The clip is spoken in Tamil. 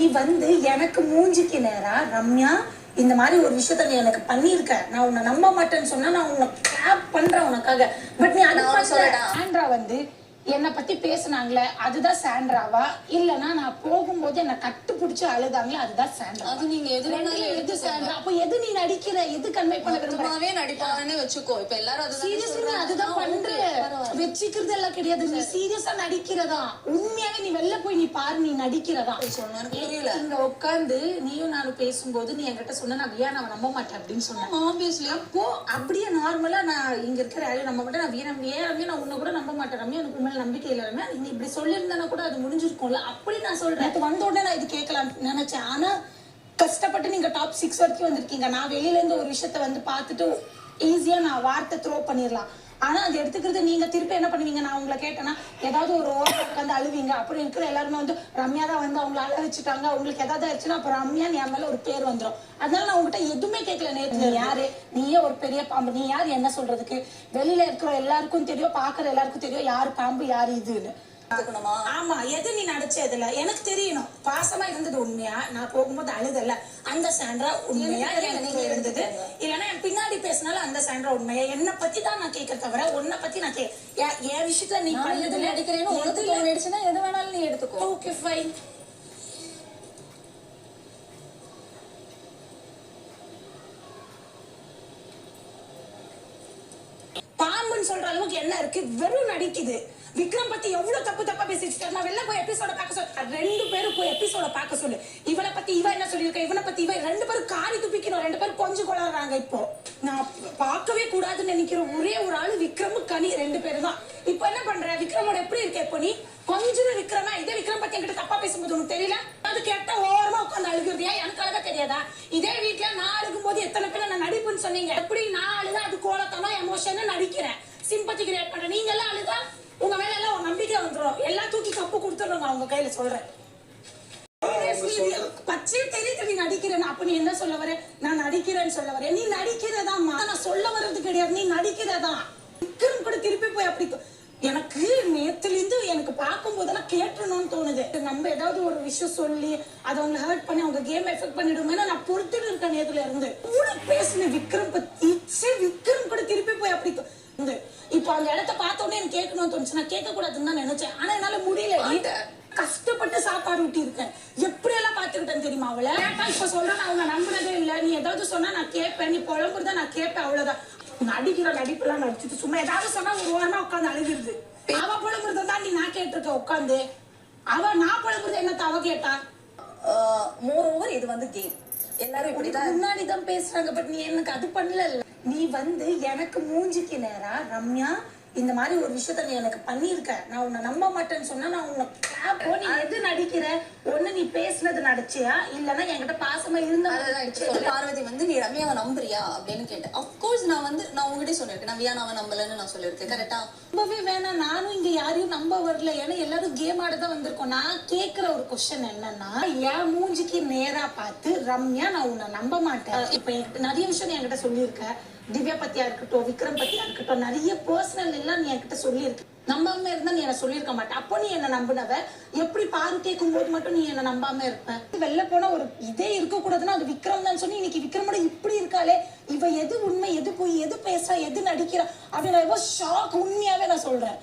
நீ வந்து எனக்கு மூஞ்சிக்கு நேரா ரம்யா இந்த மாதிரி ஒரு விஷயத்த நீ எனக்கு பண்ணிருக்க, நான் உன்னை நம்ப மாட்டேன்னு சொன்னா நான் உன்னை கிளாப் பண்றேன் உனக்காக. பட் நீ அதை ஆண்ட்ரா வந்து என்னை பத்தி பேசுனாங்களே அதுதான் சாண்ட்ராவா, இல்லனா நான் போகும்போது என்ன கட்டு பிடிச்சு அழுதாங்களே அதுதான் சாண்ட்ரா? அது நீங்க எது வேணாலும் எது சாண்ட்ரா? அப்ப எது நீ நடிக்கிற, எது கன்வே பண்ண விரும்புறவே நடிப்பானே வச்சுக்கோ. இப்ப எல்லாரும் அதுதான் சீரியஸா நீ அதுதான் பண்ற. வெச்சிக்கிறது எல்லாம் கிடையாது, நீ சீரியஸா நடிக்கிறதா. உண்மையாவே நீ வெளில போய் நீ பாரு, நீ நடிக்கிறதா. புரியல. இங்க உட்கார்ந்து நீயும் நானும் பேசும்போது நீ என்கிட்ட சொன்ன நான் வியா நான் நம்ப மாட்டேன் அப்படின்னு சொன்னேன். ஆப்வியஸ்லி. அப்போ அப்படியே நார்மலா நான் இங்க இருக்கிற யாரையும் நம்ப மாட்டேன், நான் ரம்யா நான் உன்னை கூட நம்ப மாட்டேன், ரம்யா எனக்கு மேல நம்பிக்கை இல்ல ரம்யா, நீ இப்படி சொல்லியிருந்தானா கூட அது முடிஞ்சிருக்கும்ல அப்படி நான் சொல்றேன். அது வந்த உடனே நான் இது கேட்கலாம் நினைச்சேன். ஆனா கஷ்டப்பட்டு நீங்க டாப் 6 வரைக்கும் வந்திருக்கீங்க. நான் வெளியில இருந்து ஒரு விஷயத்த வந்து பார்த்துட்டு ஈஸியா நான் வார்த்தை த்ரோ பண்ணிடலாம். ஆனா அது எடுத்துக்கிறது நீங்க திருப்பி என்ன பண்ணுவீங்க, நான் உங்களை கேட்டேன்னா ஏதாவது ஒரு ஓரம் உட்காந்து அழுவீங்க. அப்புறம் இருக்கிற எல்லாருமே வந்து ரம்யா தான் வந்து அவங்களை அழ வச்சுட்டாங்க, உங்களுக்கு ஏதாவது ஆயிடுச்சுன்னா அப்புறம் ரம்யா என் மேல ஒரு பேர் வந்துடும். அதனால நான் உங்ககிட்ட எதுவுமே கேட்கல. நேற்று நீ யாரு, நீயே ஒரு பெரிய பாம்பு, நீ யார் என்ன சொல்றதுக்கு? வெளியில இருக்கிற எல்லாருக்கும் தெரியும், பாக்குற எல்லாருக்கும் தெரியும் யாரு பாம்பு யாரு இதுன்னு. ஆமா, எது நீ நடிச்சதுல எனக்கு தெரியணும். பாசமா இருந்தது உண்மையா, நான் போகும்போது அழுதல அந்த சாண்ட்ரா உண்மையா எனக்கு இருந்தது, இல்லன்னா என் பின்னாடி பேசினாலும் அந்த சாண்ட்ரா உண்மையா? என்ன பத்தி தான் நான் கேட்க தவிர உன்னை பத்தி நான் என் விஷயத்துல நீ பண்ணது நடிக்கிறேன்னு உனக்கு தோணிடுச்சுன்னா எது வேணாலும் நீ எடுத்துக்கோ. Okay fine. பாம்புன்னு சொல்ற அளவுக்கு என்ன இருக்கு? வெறும் நடிக்குது. விக்ரம் பத்தி எவ்வளவு தப்பு தப்பா பேசிட்டு நான் வெளில போய் எபிசோட பார்க்க சொல்லு. 2 பேரும் போய் எபிசோட பார்க்க சொல்லு. இவனை பத்தி இவ என்ன சொல்லியிருக்க, இவனை பத்தி இவ 2 பேரும் காரி துப்பிக்கணும். 2 பேரும் கொஞ்சம் கொள்ளாடுறாங்க. இப்போ நான் பார்க்கவே கூடாதுன்னு நினைக்கிற ஒரே ஒரு ஆளு விக்ரம் கனி 2 பேரும் தான். இப்போ என்ன பண்ற? விக்ரமோட எப்படி இருக்க இப்போ நீ? கொஞ்சம் விக்ரமா இதே விக்ரம் பத்தி என்கிட்ட தப்பா பேசும்போது உனக்கு தெரியல? அது கேட்டா ஓரமா உட்காந்து அழுகுறதியா? எனக்கு அழகா தெரியாதா? இதே வீட்டுல நான் அழுகும் போது எத்தனை பேர் நான் நடிப்புன்னு சொன்னீங்க. எப்படி நான் அழுதா அது கோலத்தமா எமோஷன் நடிக்கிறேன், சிம்பத்தி கிரியேட் பண்றேன். நீங்க எல்லாம் அழுதா உங்க மேல எல்லாம் ஒரு நம்பிக்கை வந்துடும். எல்லாம் தூக்கி கப்பு கொடுத்துருங்க அவங்க கையில. சொல்றேன் பச்சை தெரியுது நீ நடிக்கிறேன். அப்ப நீ என்ன சொல்ல வர? நான் நடிக்கிறேன்னு சொல்ல வரேன். நீ நடிக்கிறதாமா, நான் சொல்ல வர்றது கிடையாது, நீ நடிக்கிறதா. விக்ரம் கூட திருப்பி போய் அப்படி எனக்கு நேத்துல இருந்து எனக்கு பார்க்கும் போதெல்லாம் கேட்டணும்னு தோணுது. நம்ம ஏதாவது ஒரு விஷயம் சொல்லி அதை அவங்க ஹர்ட் பண்ணி அவங்க கேம் எஃபெக்ட் பண்ணிடுமே நான் பொறுத்துட்டு இருக்கேன். நேத்துல இருந்து கூட பேசின விக்ரம் பத்தி விக்ரம் கூட திருப்பி போய் அப்படி இப்போ அந்த இடத்த பார்த்த உடனே எனக்கு கேட்கணும்னு தோணுச்சு. நான் கேட்க கூடாதுன்னு தான் நினைச்சேன், ஆனா என்னால முடியல. கஷ்டப்பட்டு சாப்பாடு ஊட்டி இருக்கேன், எப்படி எல்லாம் பாத்துக்கிட்டேன்னு தெரியுமா? அவளை இப்ப சொல்றேன் அவங்க நம்புறதே இல்ல. நீ ஏதாவது சொன்னா நான் கேட்பேன், நீ புலம்புறதா நான் கேட்பேன், அவ்வளவுதான். நடிக்கிற நடிப்புலாம் நடிச்சுட்டு சும்மா ஏதாவது சொன்னா ஒரு வாரமா உட்காந்து அழுகிறது. அவ புலம்புறத தான் நீ நான் கேட்டிருக்க உட்காந்து. நான் புலம்புறது என்னத்த அவ கேட்டா? மோர் ஓவர் இது வந்து கேம். எல்லாரும் இப்படிதான் முன்னாடிதான் பேசுறாங்க. பட் நீ எனக்கு அது பண்ணல. நீ வந்து எனக்கு மூஞ்சிக்கு நேரா ரம்யா இந்த மாதிரி ஒரு விஷயத்த நீ எனக்கு பண்ணிருக்க, நான் உன்னை நம்ப மாட்டேன்னு சொன்னா நான் உன்னை கிளாப். நீ எது நடிக்கிற? ஒண்ணு நீ பேசுனது நடிச்சியா, இல்லன்னா என்கிட்ட பாசமா இருந்த பார்வதி வந்து நீ ரம்யாவை நம்புறியா அப்படின்னு கேட்டேன். அப்கோர்ஸ் நான் உங்ககிட்ட சொல்லிருக்கேன், நான் வியானாவை நம்பலன்னு நான் சொல்லிருக்கேன். கரெக்டா? நம்பவே வேணாம். நானும் இங்க யாரையும் நம்ப வரல. ஏன்னா எல்லாரும் கேம் ஆடதான் வந்திருக்கோம். நான் கேக்குற ஒரு கொஸ்டின் என்னன்னா, என் மூஞ்சிக்கு நேரா பார்த்து ரம்யா நான் உன்னை நம்ப மாட்டேன். இப்ப என்கிட்ட நிறைய விஷயம் நீ என்கிட்ட சொல்லியிருக்க. திவ்யா பத்தியா இருக்கட்டும், விக்ரம் பத்தியா இருக்கட்டும், நிறைய பர்சனல் எல்லாம் நீ என்கிட்ட சொல்லியிருக்க. நம்பாம இருந்தா நீ என்ன சொல்லியிருக்க மாட்டேன். அப்போ நீ என்ன நம்பினவ எப்படி? பாரு கேட்கும் போது மட்டும் நீ என்ன நம்பாம இருப்ப. வெளில போனா ஒரு இதே இருக்க கூடாதுன்னா அது விக்ரம் தான் சொல்லி இன்னைக்கு விக்ரமோட இப்படி இருக்காளே, இவ எது உண்மை எது போய் எது பேசுறா எது நடிக்கிறா அப்படின்னு ஷாக். உண்மையாவே நான் சொல்றேன்.